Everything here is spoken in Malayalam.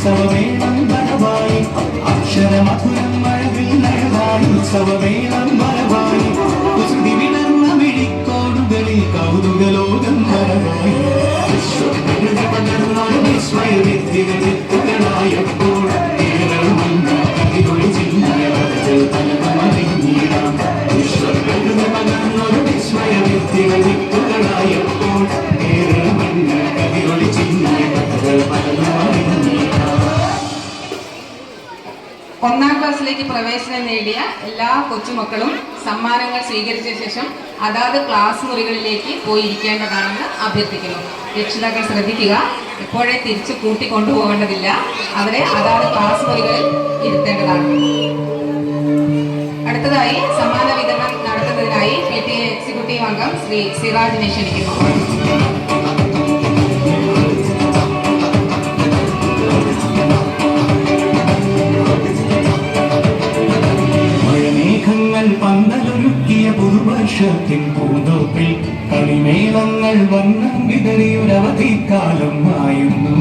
ഉത്സവമേളം വരവായി അക്ഷരമധുരം മഴവിൽ നഴവായി ഉത്സവമേളം വരവായി കുസൃതി വിടർന്ന മിഴിക്കോടുകളിൽ കൗതുകലോകം വരവായി വിസ്മയവിദ്യകളായപ്പോൾ ഒന്നാം ക്ലാസ്സിലേക്ക് പ്രവേശനം നേടിയ എല്ലാ കൊച്ചുമക്കളും സമ്മാനങ്ങൾ സ്വീകരിച്ച ശേഷം അതാത് ക്ലാസ് മുറികളിലേക്ക് പോയിരിക്കേണ്ടതാണെന്ന് അഭ്യർത്ഥിക്കുന്നു. രക്ഷിതാക്കൾ ശ്രദ്ധിക്കുക, എപ്പോഴേ തിരിച്ചു കൂട്ടിക്കൊണ്ടുപോകേണ്ടതില്ല, അവരെ അതാത് ക്ലാസ് മുറികളിൽ ഇരുത്തേണ്ടതാണ്. അടുത്തതായി സമ്മാന വിതരണം നടത്തുന്നതിനായി PTA എക്സിക്യൂട്ടീവ് അംഗം ശ്രീ സിറാജിനെ ക്ഷണിക്കുന്നു. പന്തലൊരുക്കിയ പുതുവർഷത്തിൻ പൂന്തോപ്പിൽ കളിമേളങ്ങൾ വണ്ണം വിതറിയൊരവധിക്കാലം ആയിരുന്നു.